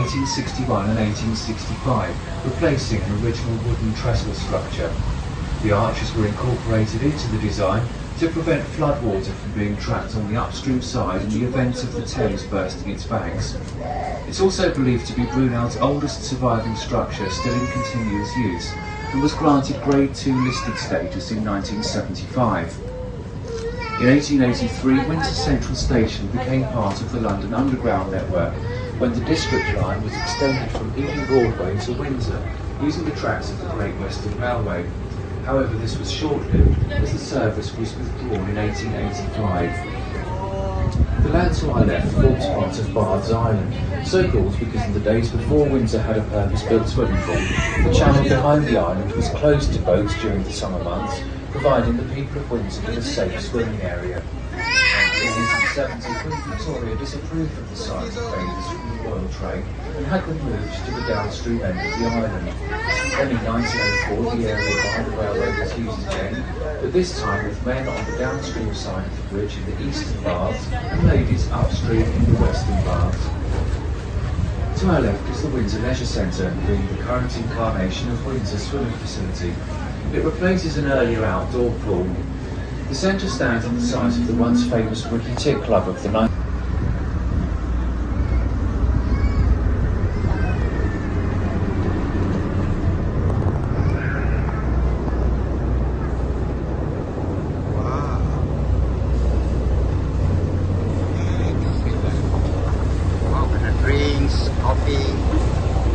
1861 and 1865, replacing an original wooden trestle structure. The arches were incorporated into the design to prevent floodwater from being trapped on the upstream side in the event of the Thames bursting its banks. It's also believed to be Brunel's oldest surviving structure still in continuous use, and was granted Grade 2 listed status in 1975. In 1883, Windsor Central Station became part of the London Underground network when the District Line was extended from Ealing Broadway to Windsor, using the tracks of the Great Western Railway. However, this was short-lived as the service was withdrawn in 1885. The land to our left forms part of Bath's Island, so called because in the days before Windsor had a purpose-built swimming pool, the channel behind the island was closed to boats during the summer months, providing the people of Windsor with a safe swimming area. In 1870, Queen Victoria disapproved of the size of bathers from the royal trade and had them moved to the downstream end of the island. Then in 1904, the area behind the railway was used again, but this time with men on the downstream side of the bridge in the eastern baths and ladies upstream in the western baths. To our left is the Windsor Leisure Centre, being the current incarnation of Windsor swimming facility. It replaces an earlier outdoor pool. The centre stands on the site of the once famous Ricky Tick Club of the 19th. Drinks, coffee.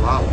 Wow.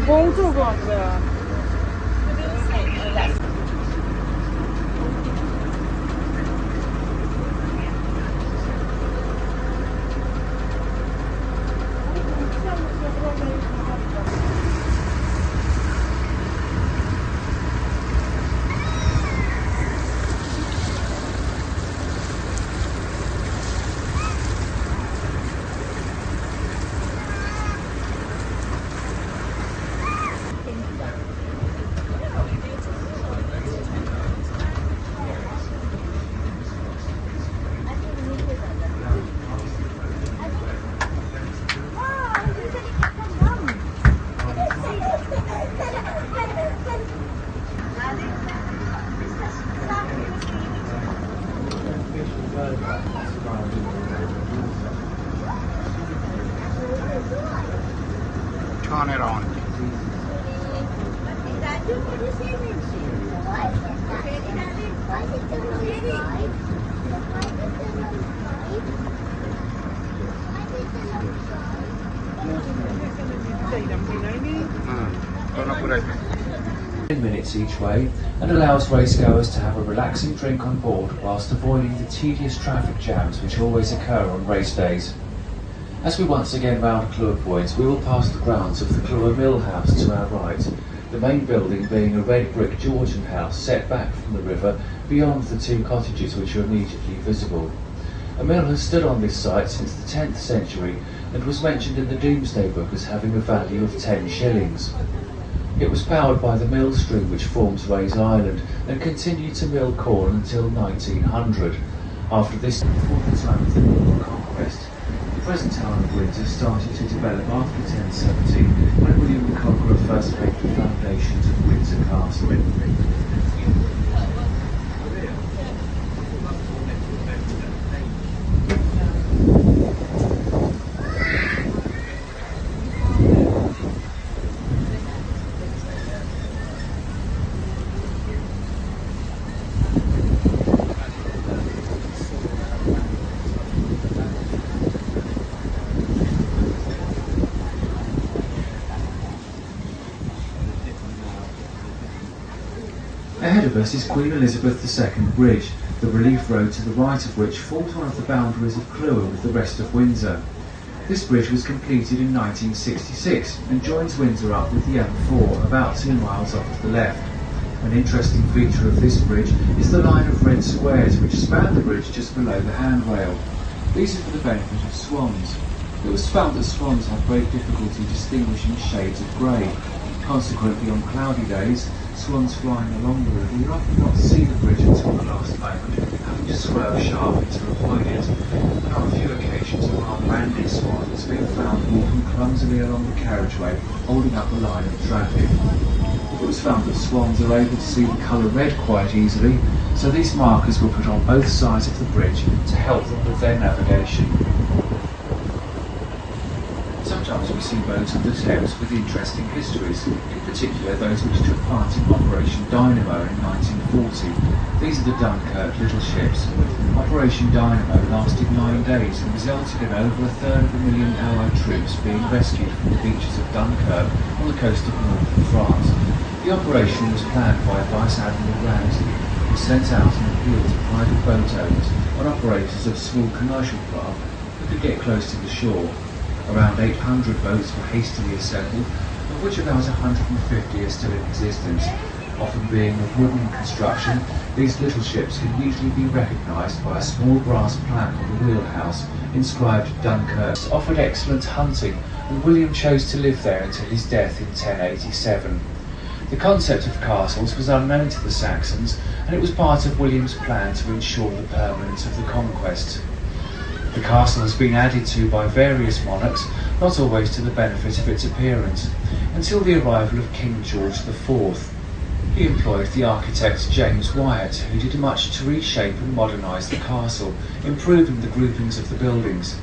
工作过的。Turn it on. Turn up right. 10 minutes each way and allows racegoers to have a relaxing drink on board whilst avoiding the tedious traffic jams which always occur on race days. As we once again round Clewer Point, we will pass the grounds of the Clewer Mill House to our right, the main building being a red brick Georgian house set back from the river beyond the two cottages which are immediately visible. A mill has stood on this site since the 10th century and was mentioned in the Domesday Book as having a value of 10 shillings. It was powered by the mill stream which forms Ray's Island and continued to mill corn until 1900. After this, before the time of the Norman Conquest, the present town of Windsor started to develop after 1070 when William the Conqueror first laid the foundations of Windsor Castle. Ahead of us is Queen Elizabeth II Bridge, the relief road to the right of which forms one of the boundaries of Clwyd with the rest of Windsor. This bridge was completed in 1966 and joins Windsor up with the M4 about 2 miles off to the left. An interesting feature of this bridge is the line of red squares which span the bridge just below the handrail. These are for the benefit of swans. It was found that swans have great difficulty distinguishing shades of grey. Consequently, on cloudy days, swans flying along the river would often not see the bridge until the last moment, having to swerve sharply to avoid it. And on a few occasions, a well-branded swan has been found walking clumsily along the carriageway, holding up a line of traffic. It was found that swans are able to see the colour red quite easily, so these markers were put on both sides of the bridge to help them with their navigation. Sometimes we see boats on the Thames with interesting histories, in particular those which took part in Operation Dynamo in 1940. These are the Dunkirk little ships. Operation Dynamo lasted 9 days and resulted in over 1/3 Allied troops being rescued from the beaches of Dunkirk on the coast of northern France. The operation was planned by Vice Admiral Ramsey, who sent out an appeal to private boat owners and operators of small commercial craft who could get close to the shore. Around 800 boats were hastily assembled, of which about 150 are still in existence. Often being of wooden construction, these little ships can usually be recognised by a small brass plaque on the wheelhouse inscribed Dunkirk. It offered excellent hunting, and William chose to live there until his death in 1087. The concept of castles was unknown to the Saxons, and it was part of William's plan to ensure the permanence of the conquest. The castle has been added to by various monarchs, not always to the benefit of its appearance, until the arrival of King George IV. He employed the architect James Wyatt, who did much to reshape and modernise the castle, improving the groupings of the buildings.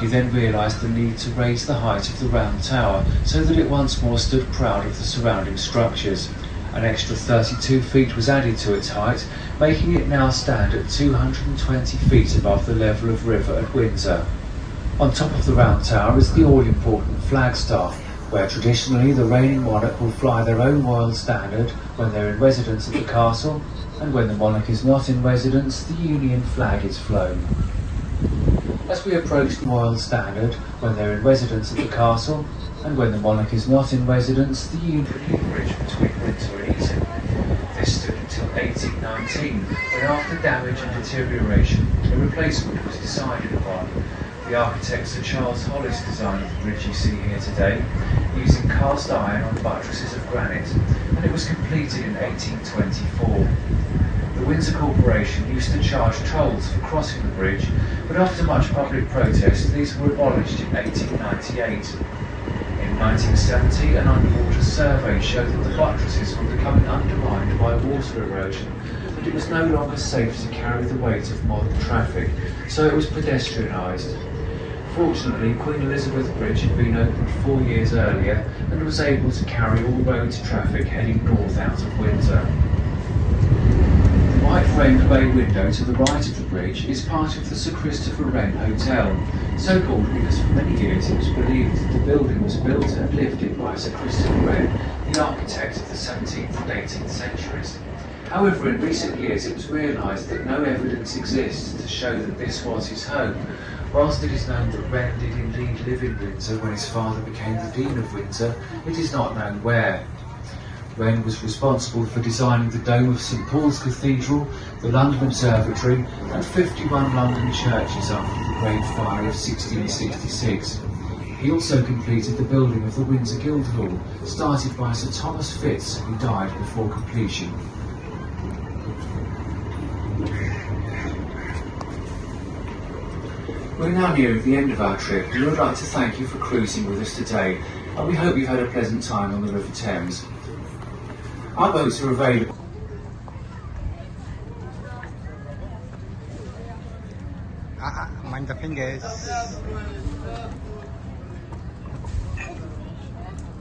He then realised the need to raise the height of the round tower so that it once more stood proud of the surrounding structures. An extra 32 feet was added to its height, making it now stand at 220 feet above the level of river at Windsor. On top of the round tower is the all-important flagstaff, where traditionally the reigning monarch will fly their own royal standard when they're in residence at the castle, and when the monarch is not in residence, the Union flag is flown. As we approach the royal standard when they're in residence at the castle, and when the monarch is not in residence, the Union bridge between Windsor and Eton. This stood until 1819, when after damage and deterioration, a replacement was decided upon. The architect Sir Charles Hollis designed the bridge you see here today, using cast iron on buttresses of granite, and it was completed in 1824. The Windsor Corporation used to charge tolls for crossing the bridge, but after much public protest, these were abolished in 1898. In 1970, an underwater survey showed that the buttresses were becoming undermined by water erosion, and it was no longer safe to carry the weight of modern traffic, so it was pedestrianised. Fortunately, Queen Elizabeth Bridge had been opened 4 years earlier and was able to carry all road traffic heading north out of Windsor. The white-framed bay window to the right of the bridge is part of the Sir Christopher Wren Hotel, so called because for many years it was believed that the building was built and lived in by Sir Christopher Wren, the architect of the 17th and 18th centuries. However, in recent years it was realised that no evidence exists to show that this was his home, whilst it is known that Wren did indeed live in Windsor when his father became the Dean of Windsor, it is not known where. Wren was responsible for designing the dome of St Paul's Cathedral, the London Observatory and 51 London churches after the Great Fire of 1666. He also completed the building of the Windsor Guildhall, started by Sir Thomas Fitz, who died before completion. We're now nearing the end of our trip, and we would like to thank you for cruising with us today, and we hope you've had a pleasant time on the River Thames. Our boats are available. Mind the fingers.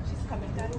She's coming down.